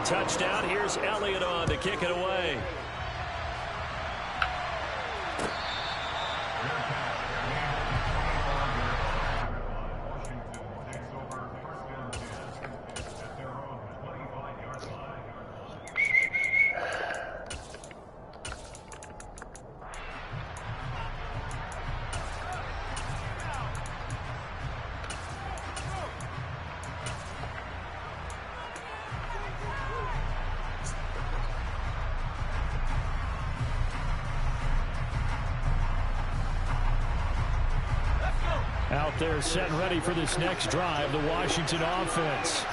a touchdown. Here's Elliott on to kick it away. Out there set and ready for this next drive, the Washington offense.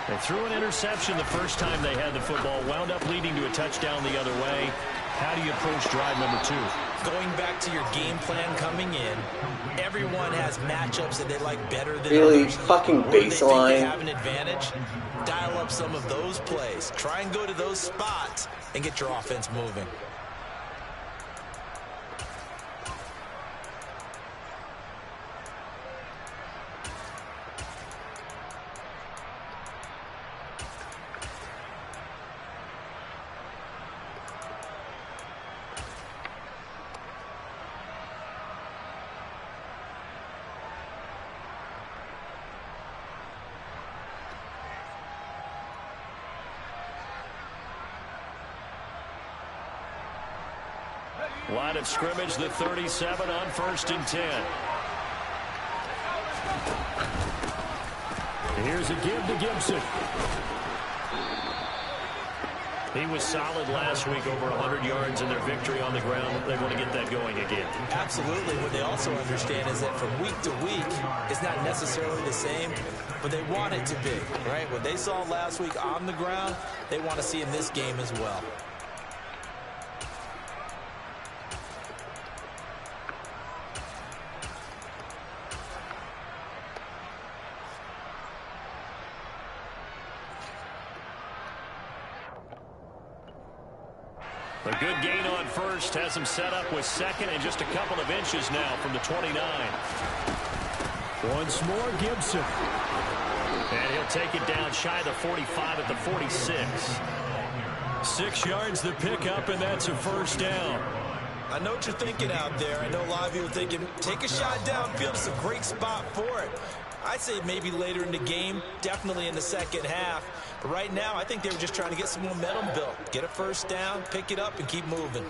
They threw an interception the first time they had the football, wound up leading to a touchdown the other way. How do you approach drive number 2? Going back to your game plan coming in, everyone has matchups that they like better than really others. fucking Where they think baseline. they have an advantage, dial up some of those plays. Try and go to those spots and get your offense moving. Line of scrimmage, the 37 on 1st and 10. Here's a give to Gibson. He was solid last week, over 100 yards in their victory on the ground. They want to get that going again. Absolutely. What they also understand is that from week to week, it's not necessarily the same, but they want it to be, right? What they saw last week on the ground, they want to see in this game as well. A good gain on first has him set up with second and just a couple of inches now from the 29. Once more, Gibson. And he'll take it down shy of the 45 at the 46. 6 yards the pickup, and that's a first down. I know what you're thinking out there. I know a lot of you are thinking, take a shot downfield. It's a great spot for it. I'd say maybe later in the game, definitely in the second half. But right now, I think they were just trying to get some momentum built. Get a first down, pick it up, and keep moving.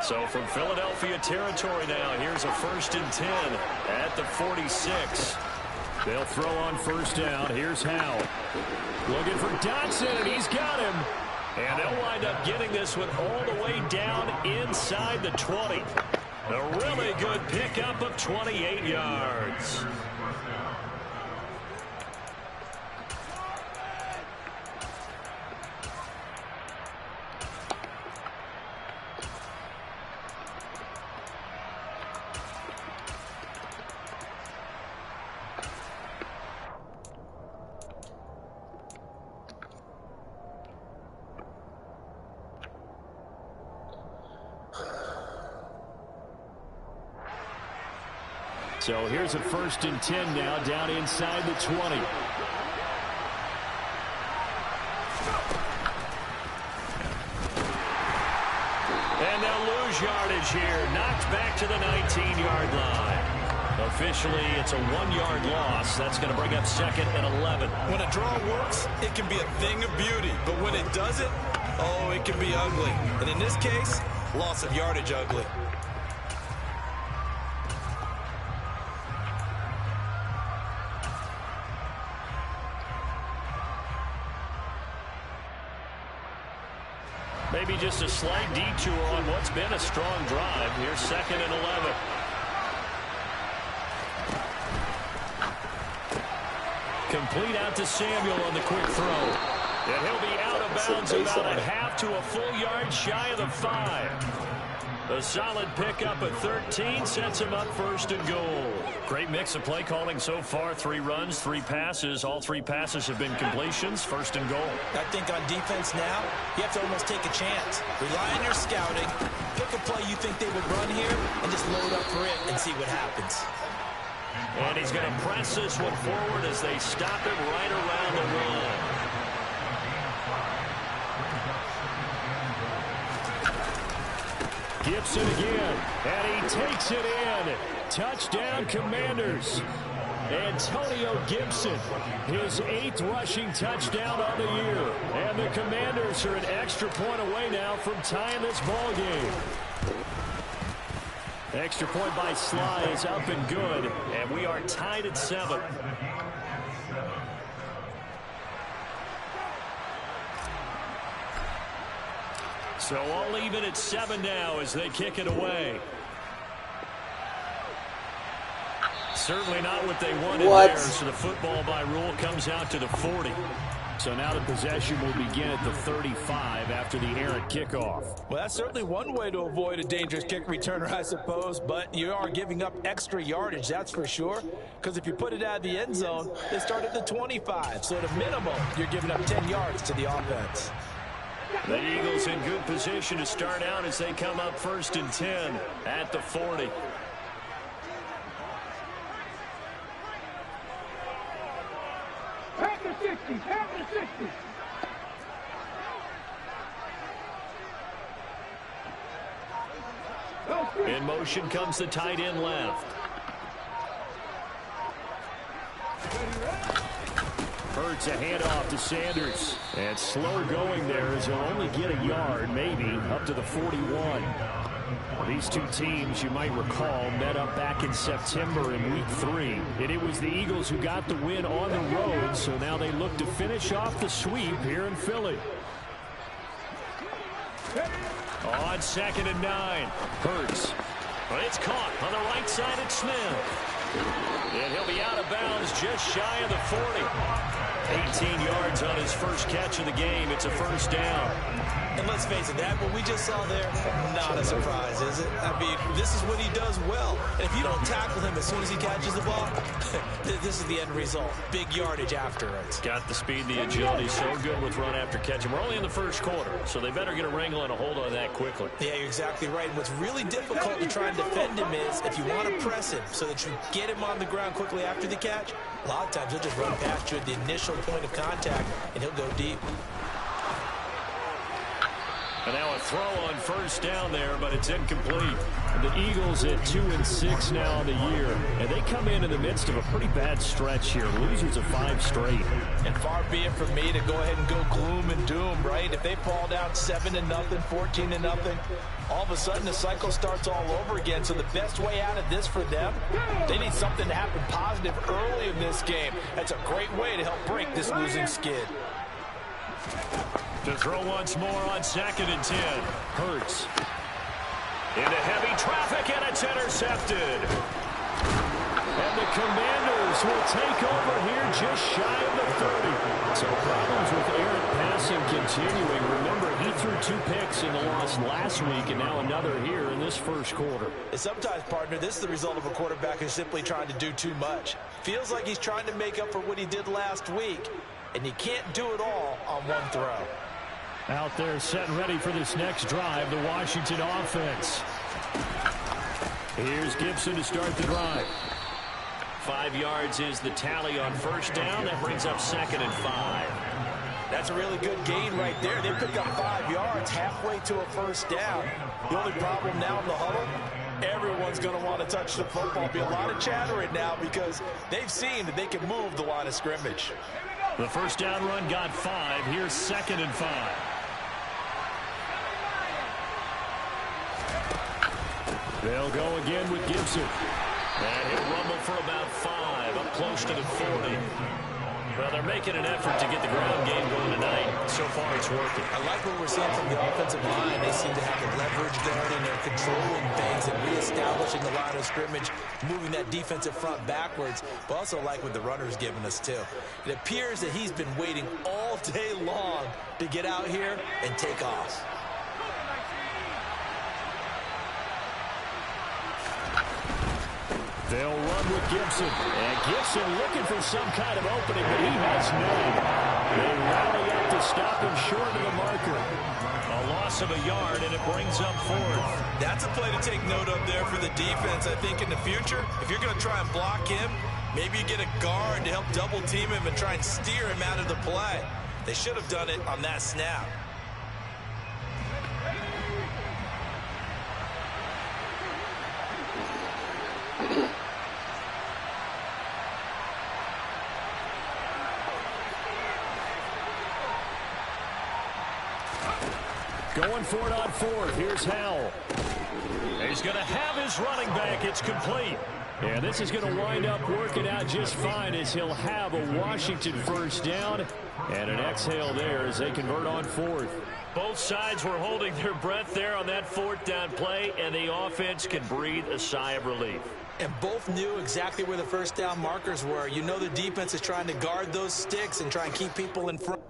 So from Philadelphia territory now, here's a 1st and 10 at the 46. They'll throw on first down. Here's Howell. Looking for Dotson, and he's got him. And they'll wind up getting this one all the way down inside the 20. A really good pickup of 28 yards. So here's a 1st and 10 now down inside the 20. And they'll lose yardage here. Knocked back to the 19-yard line. Officially, it's a 1-yard loss. That's going to bring up 2nd and 11. When a draw works, it can be a thing of beauty. But when it doesn't, oh, it can be ugly. And in this case, loss of yardage ugly. Maybe just a slight detour on what's been a strong drive. Here's 2nd and 11. Complete out to Samuel on the quick throw. And he'll be out of bounds about a half to a full yard shy of the 5. A solid pickup at 13 sets him up first and goal. Great mix of play calling so far. 3 runs, 3 passes. All 3 passes have been completions. First and goal. I think on defense now, you have to almost take a chance. Rely on your scouting. Pick a play you think they would run here and just load up for it and see what happens. And he's going to press this one forward as they stop it right around the run. Gibson again, and he takes it in. Touchdown, Commanders. Antonio Gibson, his 8th rushing touchdown on the year. And the Commanders are an extra point away now from tying this ball game. Extra point by Sly is up and good, and we are tied at 7. So all even at 7 now as they kick it away. Certainly not what they wanted there, so the football by rule comes out to the 40. So now the possession will begin at the 35 after the errant kickoff. Well, that's certainly one way to avoid a dangerous kick returner, I suppose, but you are giving up extra yardage, that's for sure, because if you put it out of the end zone, they start at the 25, so at a minimum, you're giving up 10 yards to the offense. The Eagles in good position to start out as they come up first and 10 at the 40. Pack the 60, pack the 60. In motion comes the tight end left. Hurts a handoff to Sanders. And slow going there as he'll only get a yard, maybe, up to the 41. These two teams, you might recall, met up back in September in Week 3. And it was the Eagles who got the win on the road, so now they look to finish off the sweep here in Philly. On 2nd and 9, Hurts. But it's caught on the right side at Smith. And he'll be out of bounds just shy of the 40. 18 yards on his first catch of the game. It's a first down. And let's face it, that what we just saw there, not a surprise, is it? I mean, this is what he does well. And if you don't tackle him as soon as he catches the ball, this is the end result. Big yardage after it. Got the speed, the agility, so good with run after catch. And we're only in the first quarter, so they better get a wrangle and a hold on that quickly. Yeah, you're exactly right. What's really difficult to try and defend him is if you want to press him so that you get him on the ground quickly after the catch, a lot of times he'll just run past you at the initial point of contact, and he'll go deep. And now a throw on first down there, but it's incomplete. The Eagles at 2-6 now on the year, and they come in the midst of a pretty bad stretch here. Losers of 5 straight. And far be it from me to go ahead and go gloom and doom, right? If they fall down 7-0, 14-0, all of a sudden the cycle starts all over again. So the best way out of this for them, they need something to happen positive early in this game. That's a great way to help break this losing skid. To throw once more on 2nd and 10. Hurts. Into heavy traffic, and it's intercepted. And the Commanders will take over here just shy of the 30. So problems with errant passing continuing. Remember, he threw 2 picks in the loss last week, and now another here in this first quarter. And sometimes, partner, this is the result of a quarterback who's simply trying to do too much. Feels like he's trying to make up for what he did last week, and he can't do it all on one throw. Out there set and ready for this next drive, the Washington offense. Here's Gibson to start the drive. 5 yards is the tally on first down. That brings up 2nd and 5. That's a really good gain right there. They pick up 5 yards halfway to a first down. The only problem now in the huddle, everyone's going to want to touch the football. Be a lot of chattering now because they've seen that they can move the line of scrimmage. The first down run got 5. Here's 2nd and 5. They'll go again with Gibson. And he'll rumble for about 5, up close to the 40. Well, they're making an effort to get the ground game going tonight. So far, it's working. I like what we're seeing from the offensive line. They seem to have the leverage there, and they're controlling things and reestablishing the line of scrimmage, moving that defensive front backwards. But also like what the runner's giving us, too. It appears that he's been waiting all day long to get out here and take off. They'll run with Gibson. And Gibson looking for some kind of opening, but he has none. They rally up to stop him short of the marker. A loss of a yard, and it brings up fourth. That's a play to take note of there for the defense. I think in the future, if you're going to try and block him, maybe you get a guard to help double team him and try and steer him out of the play. They should have done it on that snap. Going for it on fourth. Here's Howell. He's going to have his running back. It's complete. And this is going to wind up working out just fine as he'll have a Washington first down and an exhale there as they convert on fourth. Both sides were holding their breath there on that fourth down play, and the offense can breathe a sigh of relief. And both knew exactly where the first down markers were. You know the defense is trying to guard those sticks and try and keep people in front.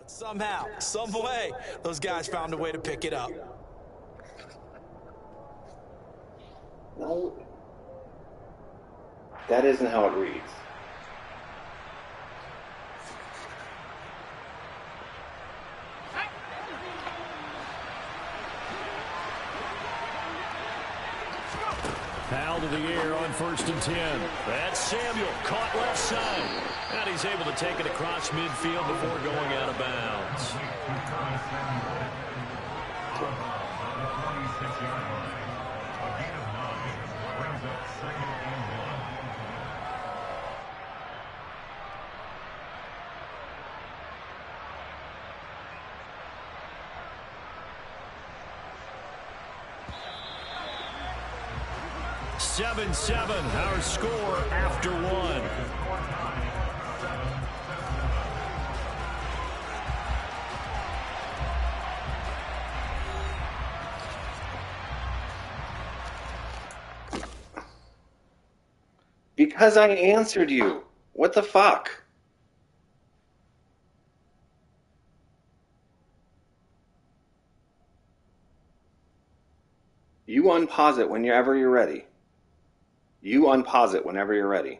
Somehow, some way, those guys found a way to pick it up. No. That isn't how it reads. Powell to the air on 1st and 10. That's Samuel, caught left side. And he's able to take it across midfield before going out of bounds. Seven, our score after one. Because I answered you. What the fuck? You unpause it whenever you're ready. You unpause it whenever you're ready.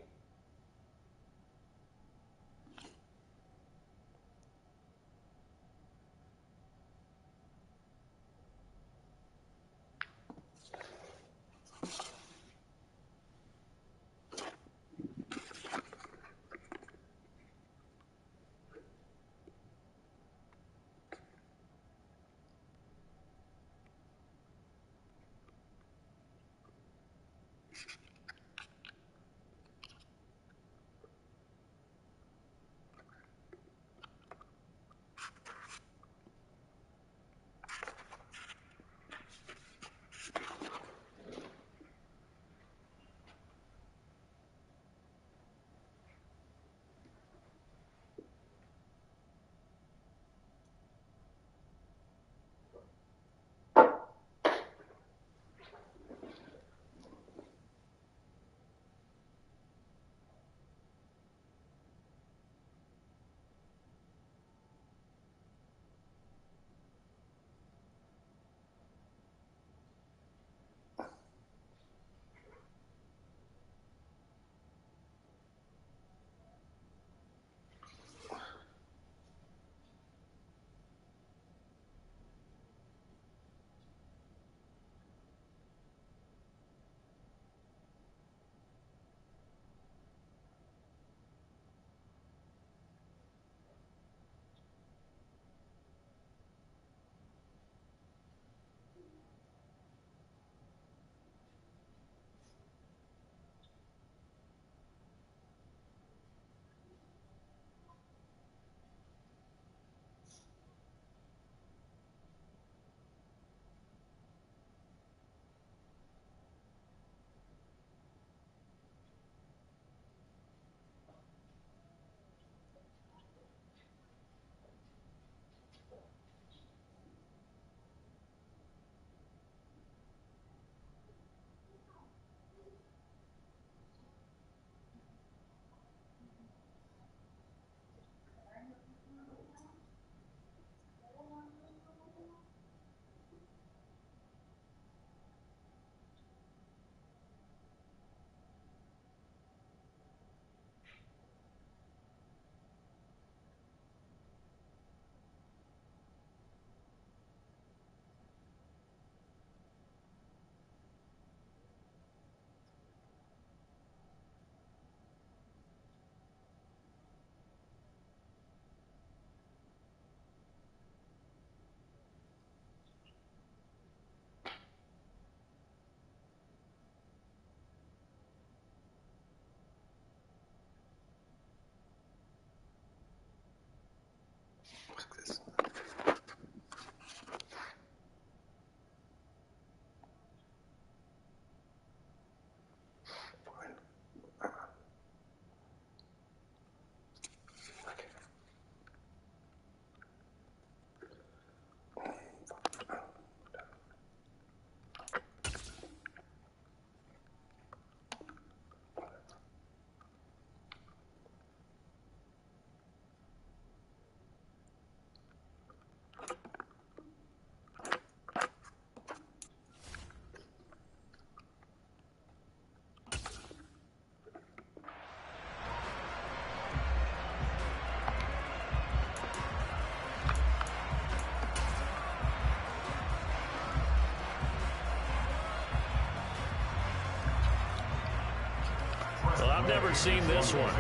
I've never seen this one.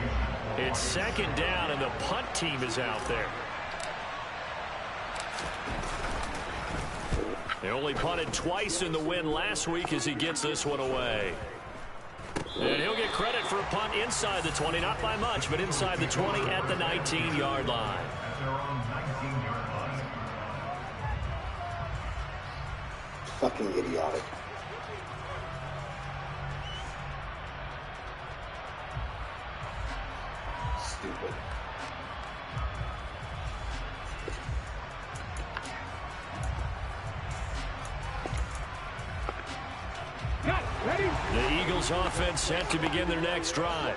It's second down, and the punt team is out there. They only punted twice in the win last week as he gets this one away. And he'll get credit for a punt inside the 20, not by much, but inside the 20 at the 19-yard line. Fucking idiotic. Stupid. The Eagles offense set to begin their next drive.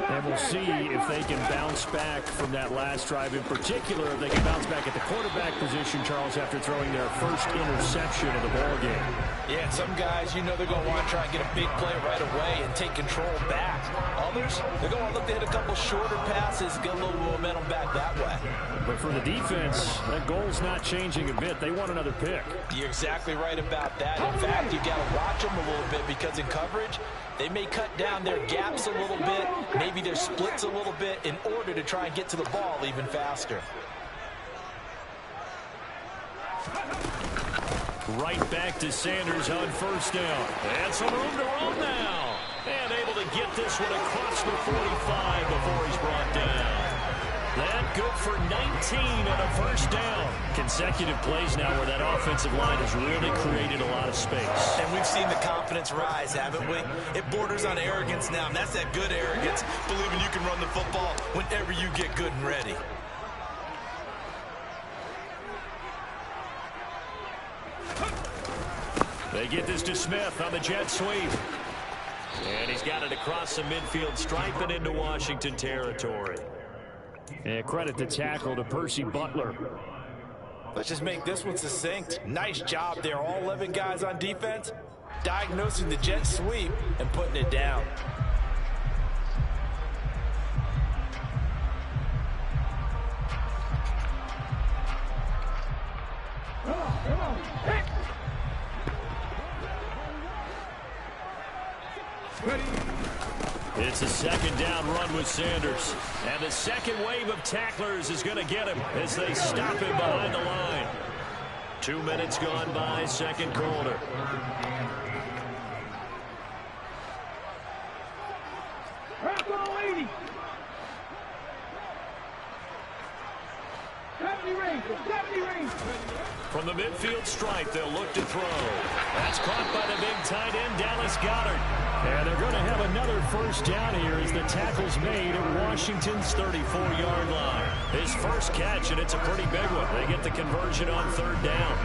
And we'll see if they can bounce back from that last drive. In particular, if they can bounce back at the quarterback position, Charles, after throwing their first interception of the ballgame. Yeah, some guys, you know they're going to want to try and get a big play right away and take control back. Others, they're going to look to hit a couple shorter passes, get a little momentum back that way. But for the defense, that goal's not changing a bit. They want another pick. You're exactly right about that. In fact, you got to watch them a little bit because in coverage, they may cut down their gaps a little bit, maybe their splits a little bit in order to try and get to the ball even faster. Right back to Sanders on first down. And some room to run now. And able to get this one across the 45 before he's brought down. That good for 19 on a first down. Consecutive plays now where that offensive line has really created a lot of space. And we've seen the confidence rise, haven't we? It borders on arrogance now, and that's that good arrogance, believing you can run the football whenever you get good and ready. They get this to Smith on the jet sweep. And he's got it across the midfield stripe and into Washington territory. And credit the tackle to Percy Butler. Let's just make this one succinct. Nice job there. All 11 guys on defense diagnosing the jet sweep and putting it down. It's a second down run with Sanders. And the second wave of tacklers is going to get him as they stop him behind the line. 2 minutes gone by, second quarter. From the midfield stripe, they'll look to throw. That's caught by the big tight end, Dallas Goedert. And they're going to have another first down here as the tackle's made at Washington's 34-yard line. His first catch, and it's a pretty big one. They get the conversion on third down.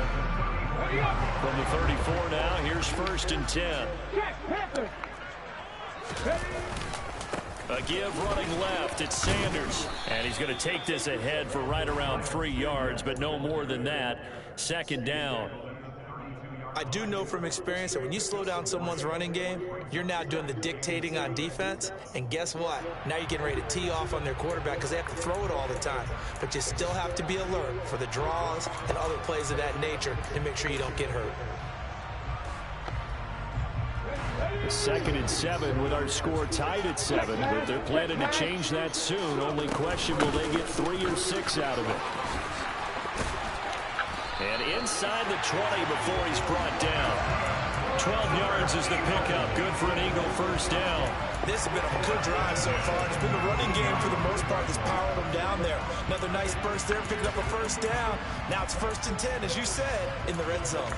From the 34 now, here's first and 10. A give running left, it's Sanders. And he's going to take this ahead for right around 3 yards, but no more than that. Second down. I do know from experience that when you slow down someone's running game, you're now doing the dictating on defense. And guess what? Now you're getting ready to tee off on their quarterback because they have to throw it all the time. But you still have to be alert for the draws and other plays of that nature to make sure you don't get hurt. Second and 7 with our score tied at 7, but they're planning to change that soon. Only question, will they get 3 or 6 out of it? And inside the 20 before he's brought down. 12 yards is the pickup. Good for an Eagle first down. This has been a good drive so far. It's been the running game for the most part that's powered them down there. Another nice burst there, picking up a first down. Now it's first and 10, as you said, in the red zone.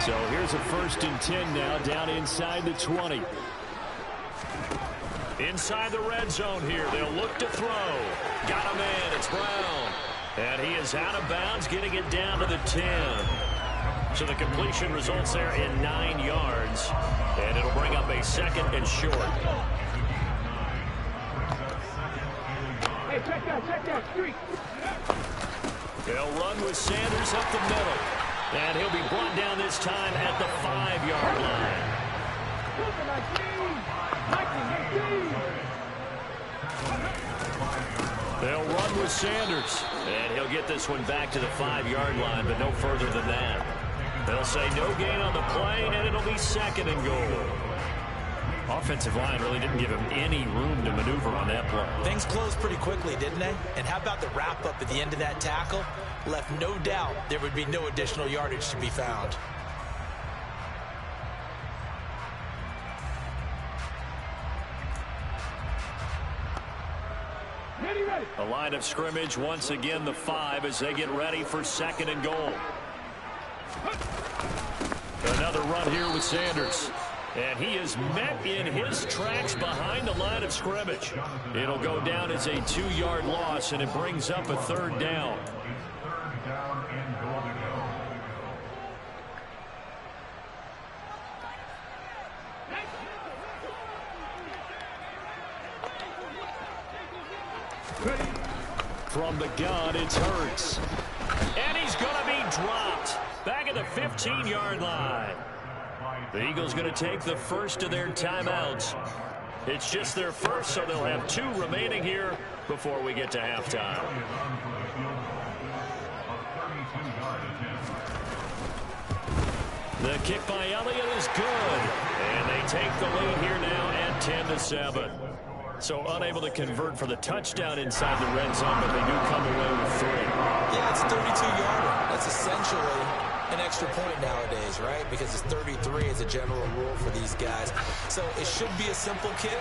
So here's a first and 10 now, down inside the 20. Inside the red zone here, they'll look to throw. Got him in, it's Brown. And he is out of bounds, getting it down to the 10. So the completion results there in 9 yards. And it'll bring up a second and short. Hey, check that street. They'll run with Sanders up the middle. And he'll be brought down this time at the 5-yard line. They'll run with Sanders. And he'll get this one back to the 5-yard line, but no further than that. They'll say no gain on the play, and it'll be 2nd and goal. Offensive line really didn't give him any room to maneuver on that play. Things closed pretty quickly, didn't they? And how about the wrap-up at the end of that tackle? Left no doubt there would be no additional yardage to be found. The line of scrimmage, once again, the 5 as they get ready for 2nd and goal. Another run here with Sanders. And he is met in his tracks behind the line of scrimmage. It'll go down as a 2-yard loss, and it brings up a 3rd down. From the gun, it's Hurts. And he's going to be dropped back at the 15-yard line. The Eagles going to take the first of their timeouts. It's just their first, so they'll have 2 remaining here before we get to halftime. The kick by Elliott is good. And they take the lead here now at 10-7. So unable to convert for the touchdown inside the red zone, but they do come away with 3. Yeah, it's a 32-yarder. That's essentially an extra point nowadays, right? Because it's 33 as a general rule for these guys. So it should be a simple kick.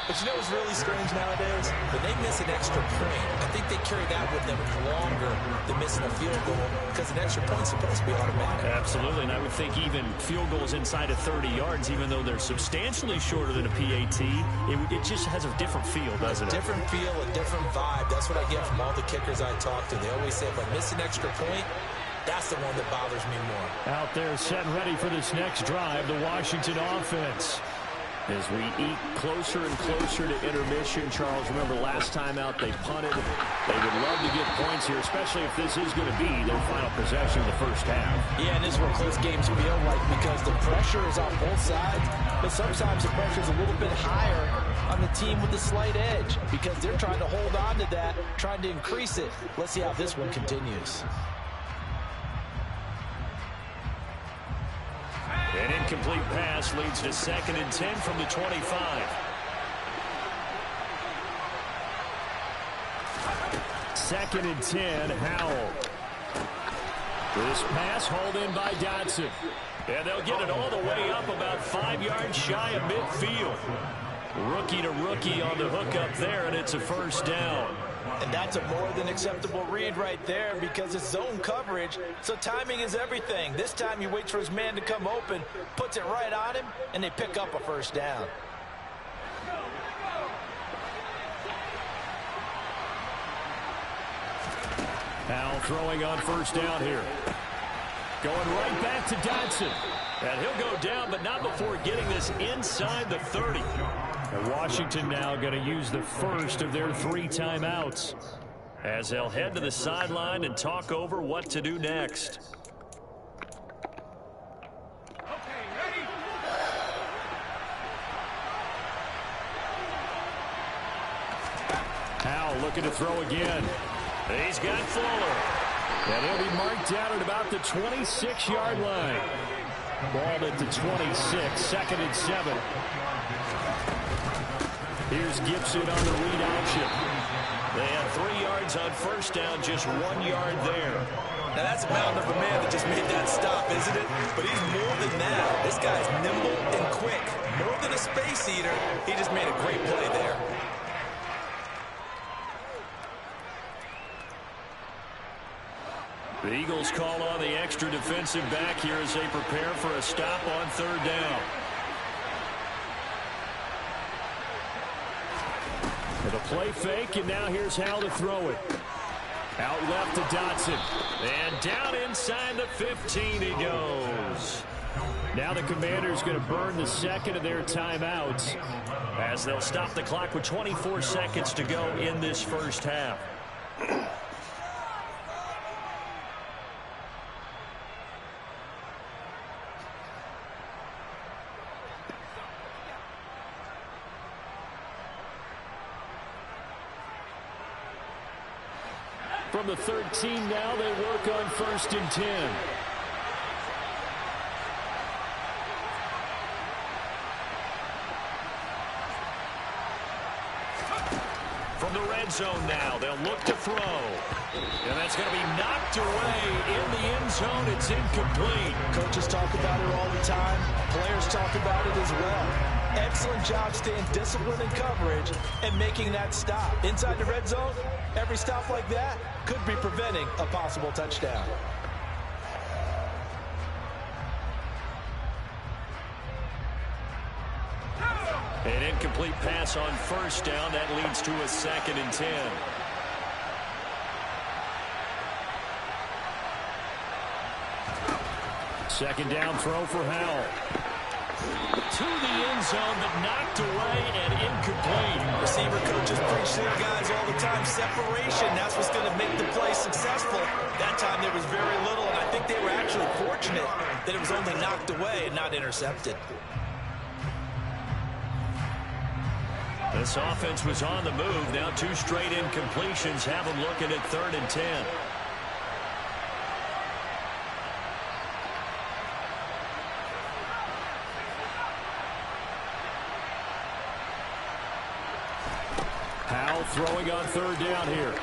But you know what's really strange nowadays? When they miss an extra point, I think they carry that with them longer than missing a field goal because an extra point's supposed to be automatic. Absolutely, and I would think even field goals inside of 30 yards, even though they're substantially shorter than a PAT, it just has a different feel, doesn't it? A different feel, a different vibe. That's what I get from all the kickers I talk to. They always say if I miss an extra point, that's the one that bothers me more. Out there set and ready for this next drive, the Washington offense. As we eat closer and closer to intermission, Charles, remember last time out they punted. They would love to get points here, especially if this is going to be their final possession of the first half. Yeah, and this is where close games feel like because the pressure is on both sides, but sometimes the pressure is a little bit higher on the team with the slight edge because they're trying to hold on to that, trying to increase it. Let's see how this one continues. An incomplete pass leads to 2nd and 10 from the 25. 2nd and 10, Howell. This pass hauled in by Dotson. And they'll get it all the way up about 5 yards shy of midfield. Rookie to rookie on the hook up there, and it's a first down. And that's a more than acceptable read right there because it's zone coverage, so timing is everything. This time he waits for his man to come open, puts it right on him, and they pick up a first down. Howell throwing on first down here. Going right back to Dotson. And he'll go down, but not before getting this inside the 30. And Washington now going to use the first of their 3 timeouts as they'll head to the sideline and talk over what to do next. Okay, ready? Howell looking to throw again. He's got Fuller. And he'll be marked down at about the 26-yard line. Ball at the 26, 2nd and 7. Here's Gibson on the read option. They have 3 yards on first down, just 1 yard there. Now that's a mountain of a man that just made that stop, isn't it? But he's more than that. This guy's nimble and quick. More than a space eater, he just made a great play there. The Eagles call on the extra defensive back here as they prepare for a stop on 3rd down. It'll play fake, and now here's Howell to throw it. Out left to Dotson. And down inside the 15 he goes. Now the Commanders going to burn the 2nd of their timeouts as they'll stop the clock with 24 seconds to go in this first half. From the 13 now, they work on 1st and 10. zone now. They'll look to throw. And that's going to be knocked away in the end zone. It's incomplete. Coaches talk about it all the time. Players talk about it as well. Excellent job staying disciplined in coverage and making that stop. Inside the red zone, every stop like that could be preventing a possible touchdown. An incomplete pass on first down. That leads to a 2nd and 10. Second down throw for Howell. To the end zone, but knocked away and incomplete. Receiver coaches preach to their guys all the time. Separation, that's what's going to make the play successful. That time there was very little, and I think they were actually fortunate that it was only knocked away and not intercepted. This offense was on the move. Now 2 straight incompletions have them looking at 3rd and 10. Howell throwing on 3rd down here.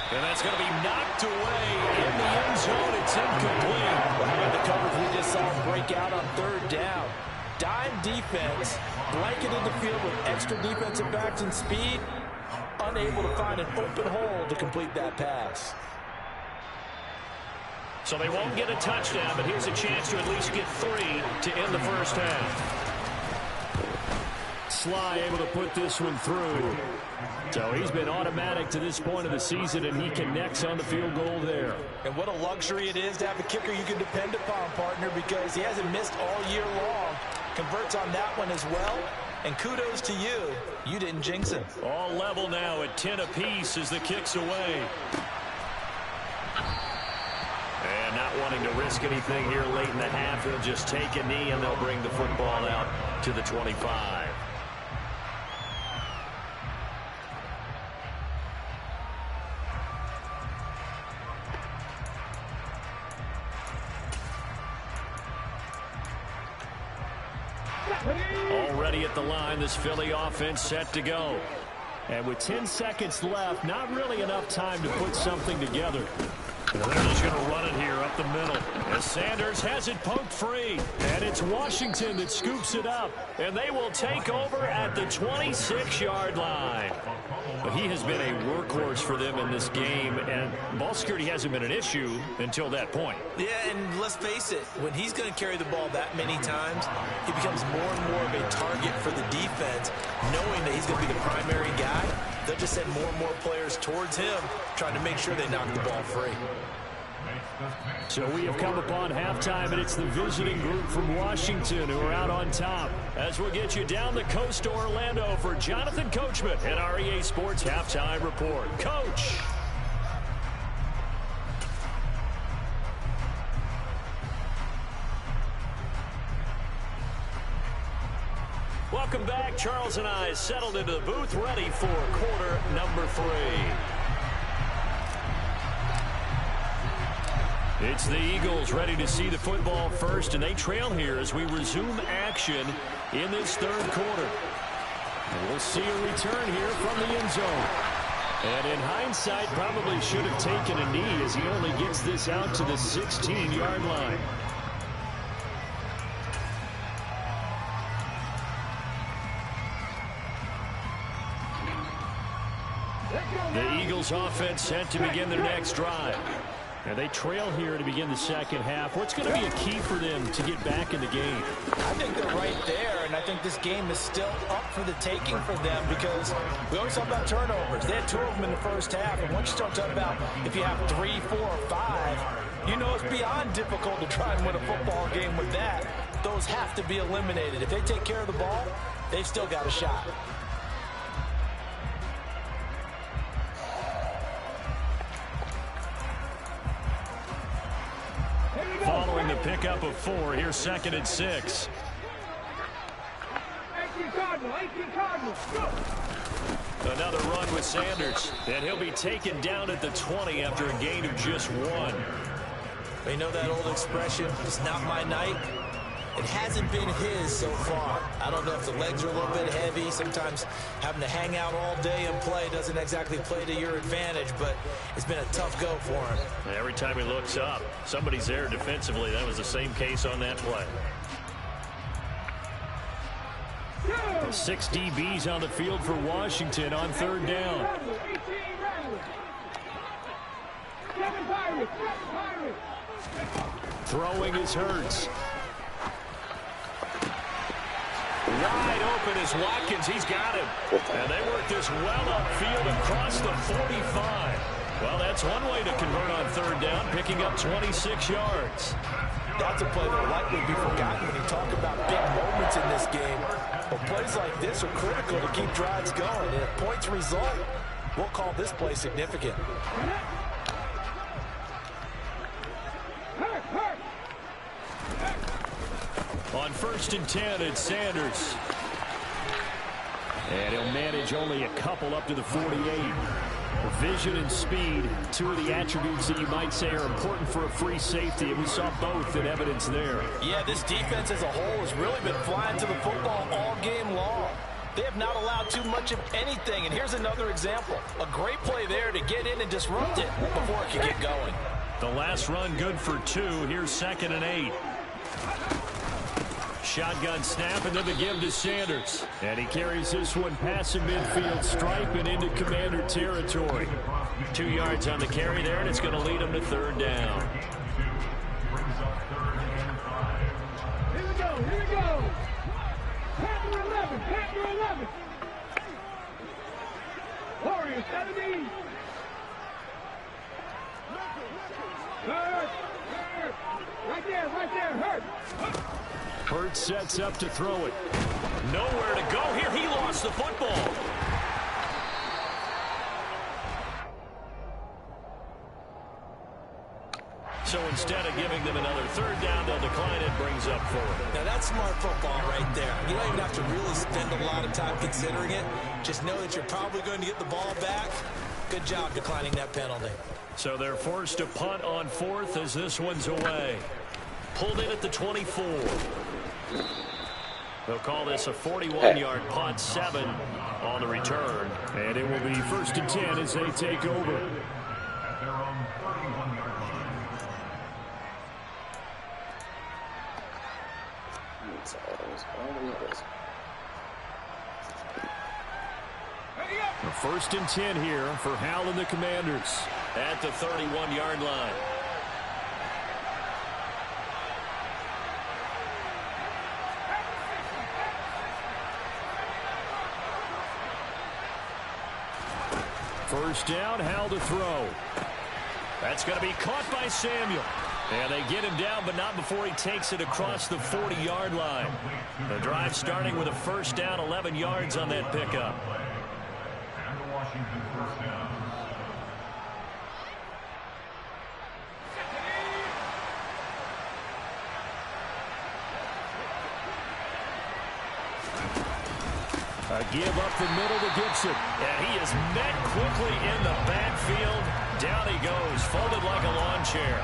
And that's going to be knocked away in the end zone. It's incomplete. And the coverage we just saw break out on 3rd down. Dime defense, blanketed the field with extra defensive backs and speed, unable to find an open hole to complete that pass. So they won't get a touchdown, but here's a chance to at least get 3 to end the first half. Sly able to put this one through. So he's been automatic to this point of the season, and he connects on the field goal there. And what a luxury it is to have a kicker you can depend upon, partner, because he hasn't missed all year long. Converts on that one as well. And kudos to you. You didn't jinx him. All level now at 10 apiece as the kick's away. And not wanting to risk anything here late in the half, he'll just take a knee and they'll bring the football out to the 25. Already at the line, this Philly offense set to go. And with 10 seconds left, not really enough time to put something together. And they're just going to run it here up the middle. As Sanders has it poked free. And it's Washington that scoops it up. And they will take over at the 26-yard line. But he has been a workhorse for them in this game. And ball security hasn't been an issue until that point. Yeah, and let's face it, when he's going to carry the ball that many times, he becomes more and more of a target for the defense, knowing that he's going to be the primary guy. They'll just send more and more players towards him, trying to make sure they knock the ball free. So we have come upon halftime, and it's the visiting group from Washington who are out on top. As we'll get you down the coast to Orlando for Jonathan Coachman at our EA Sports Halftime Report. Coach. Welcome back. Charles and I settled into the booth, ready for quarter number 3. It's the Eagles ready to see the football first, and they trail here as we resume action in this 3rd quarter. And we'll see a return here from the end zone. And in hindsight, probably should have taken a knee as he only gets this out to the 16-yard line. The Eagles offense set to begin their next drive. And they trail here to begin the second half. What's going to be a key for them to get back in the game? I think they're right there, and I think this game is still up for the taking for them because we always talk about turnovers. They had 2 of them in the first half, and once you start talking about if you have 3, 4, or 5, you know it's beyond difficult to try and win a football game with that. Those have to be eliminated. If they take care of the ball, they've still got a shot. Following the pickup of 4, here's 2nd and 6. 18 Cardinals, go! Another run with Sanders, and he'll be taken down at the 20 after a gain of just 1. You know that old expression, it's not my night? It hasn't been his so far. I don't know if the legs are a little bit heavy. Sometimes having to hang out all day and play doesn't exactly play to your advantage, but it's been a tough go for him. Every time he looks up, somebody's there defensively. That was the same case on that play. 6 DBs on the field for Washington on 3rd down. Throwing is Hurts. Wide open is Watkins. He's got him. And they work this well upfield across the 45. Well, that's one way to convert on 3rd down, picking up 26 yards. That's a play that will likely be forgotten when you talk about big moments in this game. But plays like this are critical to keep drives going. And if points result, we'll call this play significant. On 1st and 10, it's Sanders. And he'll manage only a couple up to the 48. Vision and speed, 2 of the attributes that you might say are important for a free safety, and we saw both in evidence there. Yeah, this defense as a whole has really been flying to the football all game long. They have not allowed too much of anything, and here's another example. A great play there to get in and disrupt it before it can get going. The last run good for 2. Here's 2nd and 8. Shotgun snap, and then the give to Sanders. And he carries this one past the midfield stripe and into Commander territory. 2 yards on the carry there, and it's going to lead him to 3rd down. Here we go, here we go. Panther 11, Panther 11. Warriors, 70. Hurt, hurt. Right there, hurt. Hurts sets up to throw it. Nowhere to go here. He lost the football. So instead of giving them another 3rd down, they'll decline it, brings up 4th. Now that's smart football right there. You don't even have to really spend a lot of time considering it. Just know that you're probably going to get the ball back. Good job declining that penalty. So they're forced to punt on 4th as this one's away. Pulled in at the 24. They'll call this a 41-yard punt, 7 on the return. And it will be 1st and 10 as they take over. The 1st and 10 here for Hal and the Commanders at the 31-yard line. First down, Hal to throw. That's going to be caught by Samuel. And they get him down, but not before he takes it across the 40-yard line. The drive starting with a 1st down, 11 yards on that pickup. A give up the middle to Gibson. And he is met quickly in the backfield. Down he goes, folded like a lawn chair.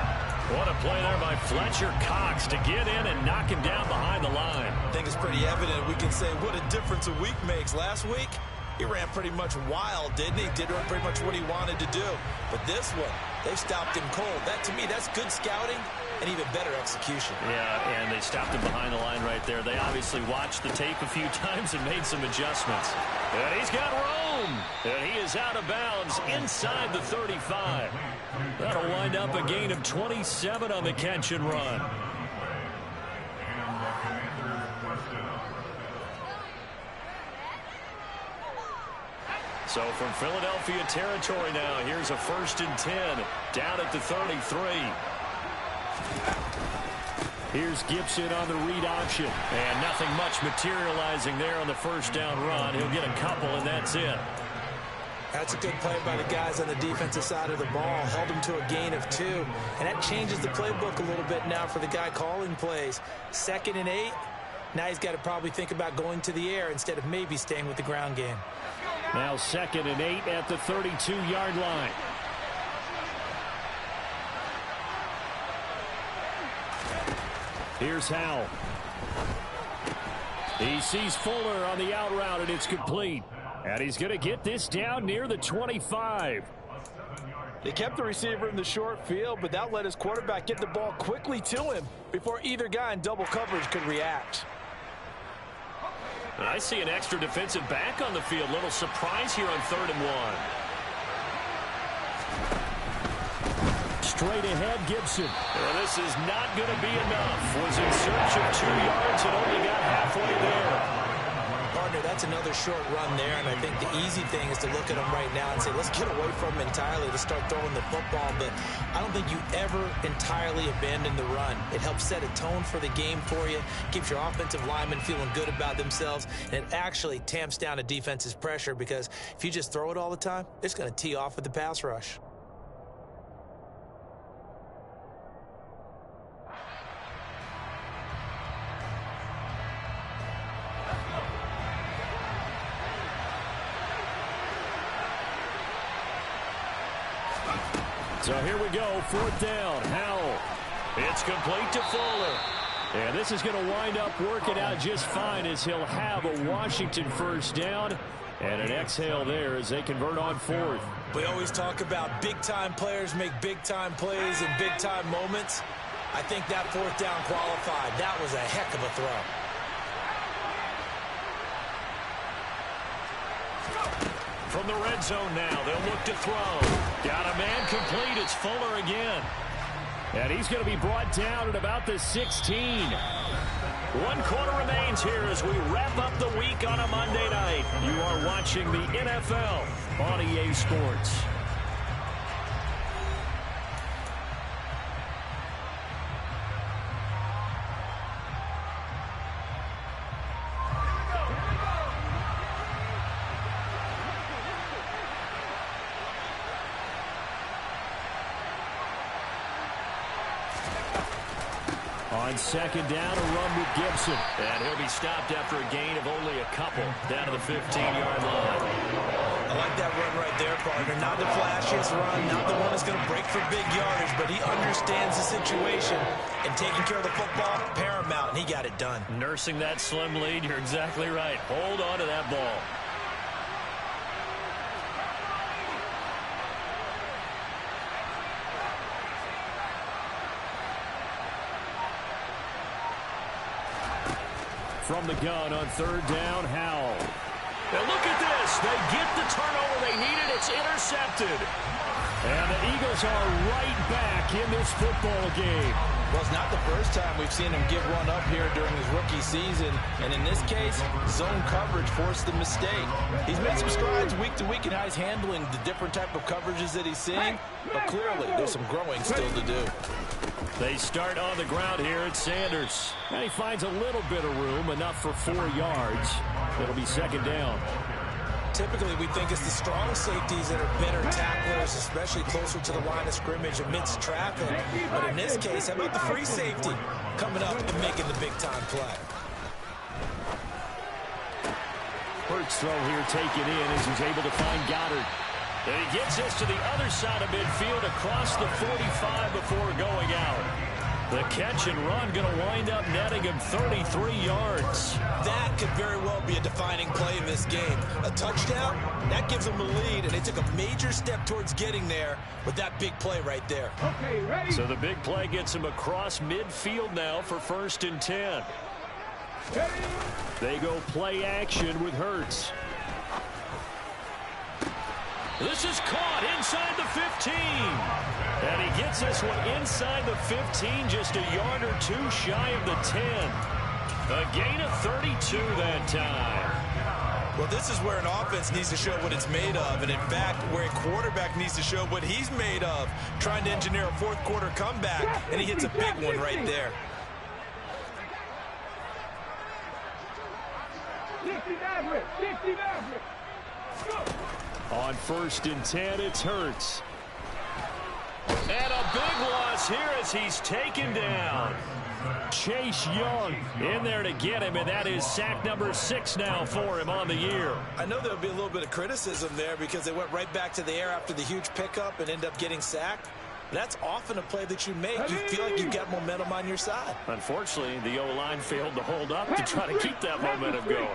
What a play there by Fletcher Cox to get in and knock him down behind the line. I think it's pretty evident. We can say what a difference a week makes. Last week, he ran pretty much wild, didn't he? Did pretty much what he wanted to do. But this one, they stopped him cold. That, to me, that's good scouting and even better execution. Yeah, and they stopped him behind the line right there. They obviously watched the tape a few times and made some adjustments. And he's got room. And he is out of bounds inside the 35. That'll wind up a gain of 27 on the catch and run. So from Philadelphia territory now, here's a 1st and 10 down at the 33. Here's Gibson on the read option. And nothing much materializing there on the 1st down run. He'll get a couple, and that's it. That's a good play by the guys on the defensive side of the ball. Held him to a gain of 2. And that changes the playbook a little bit now for the guy calling plays. 2nd and 8. Now he's got to probably think about going to the air instead of maybe staying with the ground game. Now 2nd and 8 at the 32-yard line. Here's Howell. He sees Fuller on the out route, and it's complete. And he's going to get this down near the 25. They kept the receiver in the short field, but that let his quarterback get the ball quickly to him before either guy in double coverage could react. And I see an extra defensive back on the field. Little surprise here on 3rd and 1. Straight ahead, Gibson. Well, this is not going to be enough. Was in search of 2 yards and only got halfway there. Partner, that's another short run there, and I think the easy thing is to look at him right now and say, let's get away from him entirely to start throwing the football, but I don't think you ever entirely abandon the run. It helps set a tone for the game for you, keeps your offensive linemen feeling good about themselves, and it actually tamps down a defense's pressure because if you just throw it all the time, it's going to tee off with the pass rush. So here we go, 4th down. Howell. It's complete to Fuller. And this is going to wind up working out just fine as he'll have a Washington 1st down. And an exhale there as they convert on 4th. We always talk about big-time players make big-time plays in big-time moments. I think that 4th down qualified. That was a heck of a throw. From the red zone now, they'll look to throw. Got a man complete. It's Fuller again. And he's going to be brought down at about the 16. 1 quarter remains here as we wrap up the week on a Monday night. You are watching the NFL on EA Sports. On 2nd down, a run with Gibson. And he'll be stopped after a gain of only a couple down to the 15-yard line. I like that run right there, partner. Not the flashiest run, not the one that's going to break for big yardage, but he understands the situation, and taking care of the football, paramount, and he got it done. Nursing that slim lead, you're exactly right. Hold on to that ball. From the gun on 3rd down, Howell. Now look at this. They get the turnover they needed. It's intercepted. And the Eagles are right back in this football game. Well, it's not the first time we've seen him give one up here during his rookie season. And in this case, zone coverage forced the mistake. He's made some strides week to week in how he's handling the different type of coverages that he's seeing. But clearly, there's some growing still to do. They start on the ground here at Sanders. And he finds a little bit of room, enough for 4 yards. It'll be 2nd down. Typically, we think it's the strong safeties that are better tacklers, especially closer to the line of scrimmage amidst traffic. But in this case, how about the free safety coming up and making the big-time play? Hurts throw here taken in as he's able to find Goddard. And he gets this to the other side of midfield across the 45 before going out. The catch and run going to wind up netting him 33 yards. That could very well be a defining play in this game. A touchdown, that gives them a lead, and they took a major step towards getting there with that big play right there. Okay, ready? So the big play gets him across midfield now for 1st and 10. Ready? They go play action with Hurts. This is caught inside the 15. And he gets this one inside the 15, just a yard or 2 shy of the 10. A gain of 32 that time. Well, this is where an offense needs to show what it's made of. And in fact, where a quarterback needs to show what he's made of. Trying to engineer a 4th quarter comeback, and he hits a big one right there. 60 Maverick, 60 Maverick. Go. On 1st and 10, it's Hurts. And a big loss here as he's taken down. Chase Young in there to get him, and that is sack number 6 now for him on the year. I know there'll be a little bit of criticism there because they went right back to the air after the huge pickup and ended up getting sacked. That's often a play that you make. You feel like you've got momentum on your side. Unfortunately, the O-line failed to hold up to try to keep that momentum going.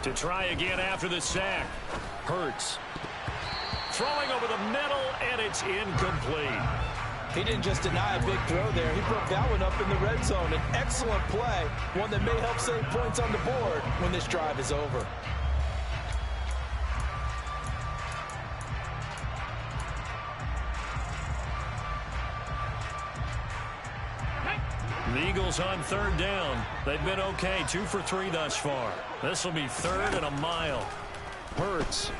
To try again after the sack. Hurts. Throwing over the middle, and it's incomplete. He didn't just deny a big throw there. He broke that one up in the red zone. An excellent play, one that may help save points on the board when this drive is over. The Eagles on third down. They've been okay, 2 for 3 thus far. This will be 3rd and a mile. Hurts.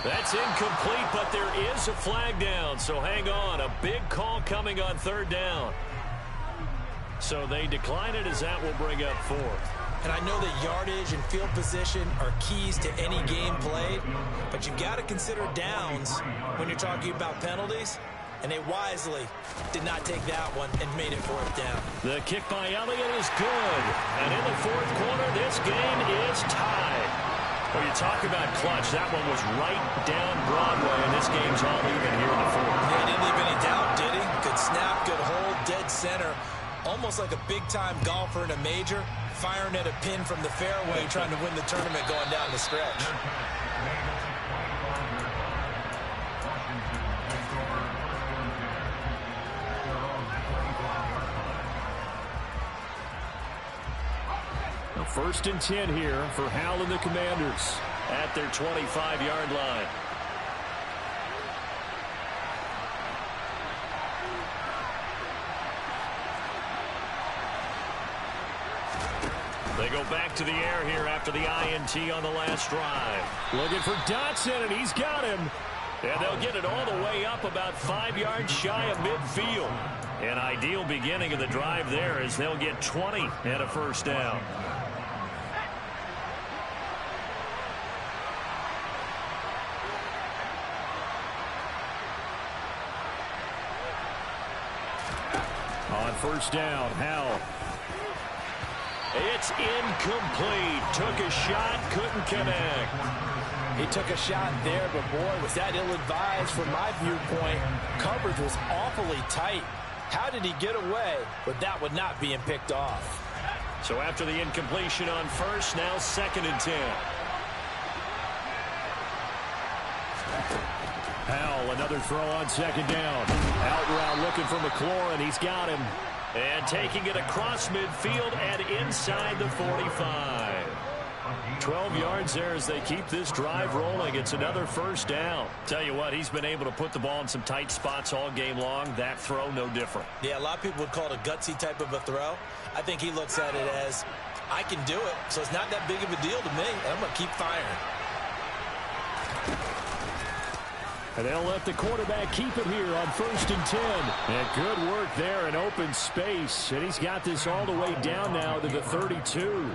That's incomplete, but there is a flag down, so hang on. A big call coming on 3rd down. So they decline it as that will bring up 4th. And I know that yardage and field position are keys to any game played, but you've got to consider downs when you're talking about penalties, and they wisely did not take that one and made it 4th down. The kick by Elliott is good, and in the 4th quarter, this game is tied. Well, you talk about clutch. That one was right down Broadway, and this game's all even here in the 4th. Yeah, he didn't leave any doubt, did he? Good snap, good hold, dead center. Almost like a big-time golfer in a major, firing at a pin from the fairway, trying to win the tournament going down the stretch. Now 1st and 10 here for Howell and the Commanders at their 25-yard line. They go back to the air here after the INT on the last drive. Looking for Dotson, and he's got him. And they'll get it all the way up about 5 yards shy of midfield. An ideal beginning of the drive there as they'll get 20 and a 1st down. On 1st down, Howell. It's incomplete. Took a shot, couldn't connect. He took a shot there, but boy, was that ill-advised from my viewpoint. Coverage was awfully tight. How did he get away with that one not being picked off? So after the incompletion on 1st, now 2nd and 10. Howell, another throw on 2nd down. Out route looking for McLaurin. He's got him. And taking it across midfield and inside the 45. 12 yards there as they keep this drive rolling. It's another 1st down. Tell you what, he's been able to put the ball in some tight spots all game long. That throw, no different. Yeah, a lot of people would call it a gutsy type of a throw. I think he looks at it as, I can do it, so it's not that big of a deal to me, and I'm going to keep firing. And they'll let the quarterback keep it here on 1st and 10. And good work there in open space. And he's got this all the way down now to the 32.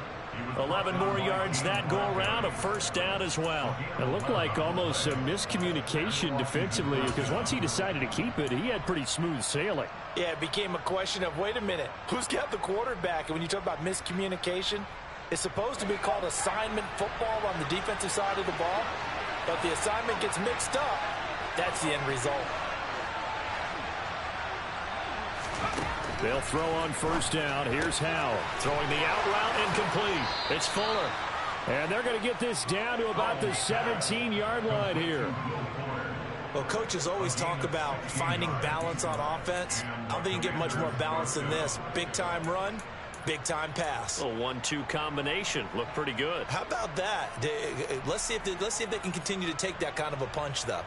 11 more yards that go around, a 1st down as well. It looked like almost a miscommunication defensively because once he decided to keep it, he had pretty smooth sailing. Yeah, it became a question of, wait a minute, who's got the quarterback? And when you talk about miscommunication, it's supposed to be called assignment football on the defensive side of the ball. But the assignment gets mixed up. That's the end result. They'll throw on 1st down. Here's Howell. Throwing the out route incomplete. It's Fuller. And they're going to get this down to about the 17-yard line here. Well, coaches always talk about finding balance on offense. I don't think you can get much more balance than this. Big-time run, big-time pass. A 1-2 combination. Looked pretty good. How about that? Let's see if they can continue to take that kind of a punch, though.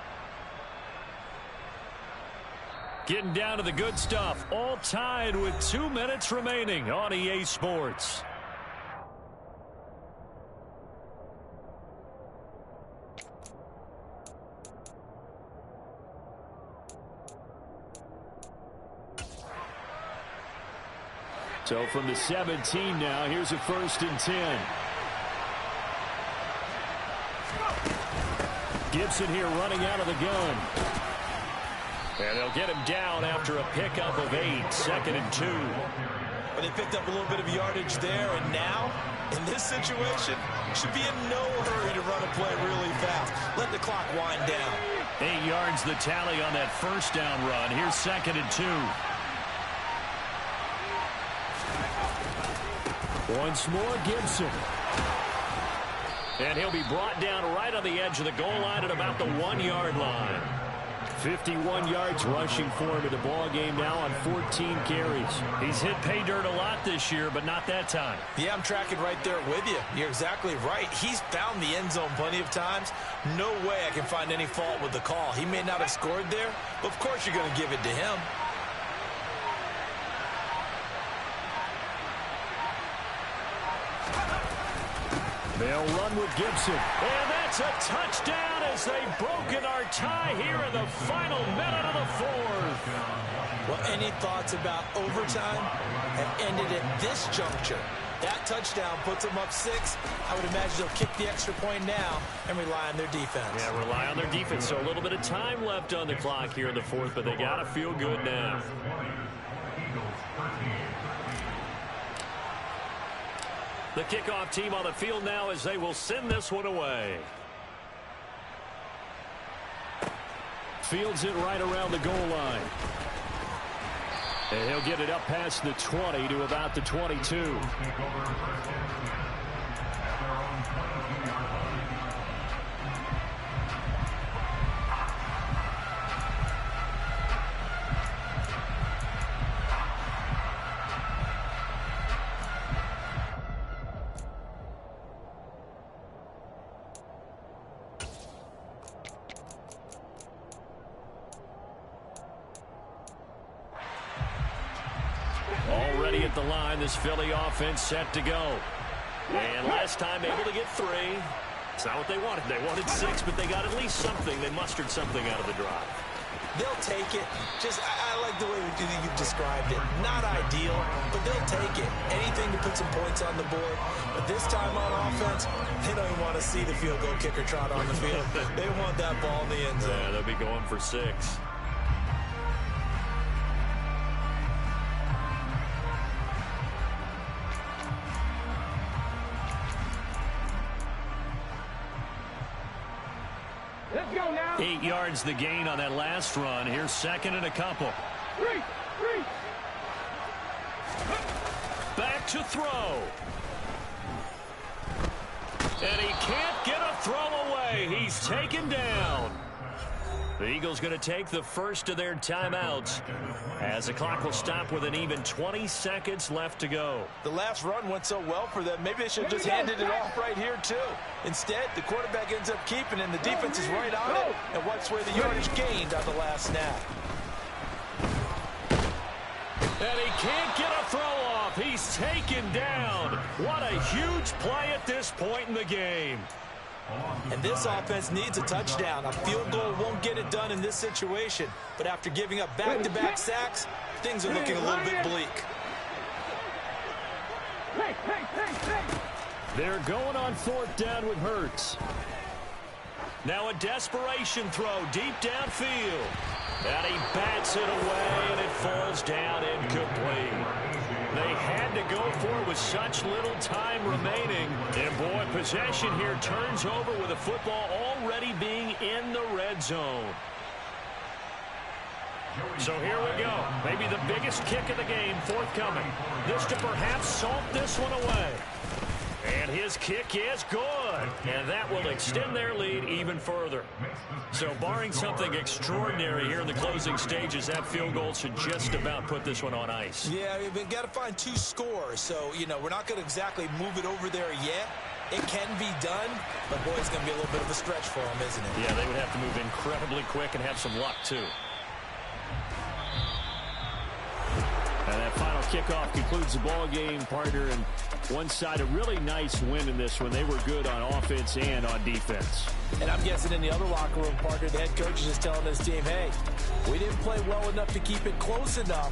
Getting down to the good stuff. All tied with 2 minutes remaining on EA Sports. So from the 17 now, here's a 1st and 10. Gibson here running out of the gun. And they'll get him down after a pickup of 8, 2nd and 2. But they picked up a little bit of yardage there, and now, in this situation, should be in no hurry to run a play really fast. Let the clock wind down. 8 yards the tally on that first down run. Here's 2nd and 2. Once more, Gibson. And he'll be brought down right on the edge of the goal line at about the 1-yard line. 51 yards rushing for him in the ball game now on 14 carries. He's hit pay dirt a lot this year, but not that time. Yeah, I'm tracking right there with you. You're exactly right. He's found the end zone plenty of times. No way I can find any fault with the call. He may not have scored there, but of course you're going to give it to him. They'll run with Gibson. And that's a touchdown as they've broken our tie here in the final minute of the fourth. Well, any thoughts about overtime have ended at this juncture. That touchdown puts them up 6. I would imagine they'll kick the extra point now and rely on their defense. Yeah, rely on their defense. So a little bit of time left on the clock here in the fourth, but they got to feel good now. The kickoff team on the field now as they will send this one away. Fields it right around the goal line. And he'll get it up past the 20 to about the 22. Already at the line, this Philly offense set to go. And last time able to get 3. It's not what they wanted. They wanted 6, but they got at least something. They mustered something out of the drive. They'll take it. I like the way you've described it. Not ideal, but they'll take it. Anything to put some points on the board. But this time on offense, they don't even want to see the field goal kicker trot on the field. They want that ball in the end zone. Yeah, they'll be going for 6. Let's go now. 8 yards the gain on that last run. Here's 2nd and a couple. 3. Back to throw. And he can't get a throw away. He's taken down. The Eagles going to take the first of their timeouts as the clock will stop with an even 20 seconds left to go. The last run went so well for them. Maybe they should have just handed it off right here, too. Instead, the quarterback ends up keeping it, and the defense is right on it. And what's where the yardage gained on the last snap. And he can't get a throw off. He's taken down. What a huge play at this point in the game. And this offense needs a touchdown. A field goal won't get it done in this situation. But after giving up back-to-back sacks, things are looking a little bit bleak. They're going on 4th down with Hurts. Now a desperation throw deep downfield. And he bats it away, and it falls down incomplete. They had to go for it with such little time remaining. And, boy, possession here turns over with the football already being in the red zone. So here we go. Maybe the biggest kick of the game forthcoming. This to perhaps salt this one away. And his kick is good. And that will extend their lead even further. So barring something extraordinary here in the closing stages, that field goal should just about put this one on ice. Yeah, we've got to find 2 scores. So, you know, we're not going to exactly move it over there yet. It can be done, but, boy, it's going to be a little bit of a stretch for them, isn't it? Yeah, they would have to move incredibly quick and have some luck, too. And that final kickoff concludes the ball game, partner, and one side a really nice win in this one. They were good on offense and on defense. And I'm guessing in the other locker room, partner, the head coach is just telling his team, hey, we didn't play well enough to keep it close enough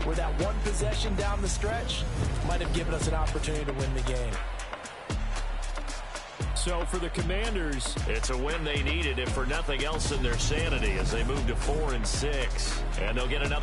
where that one possession down the stretch might have given us an opportunity to win the game. So for the Commanders, it's a win they needed, if for nothing else, in their sanity as they move to 4-6. And they'll get another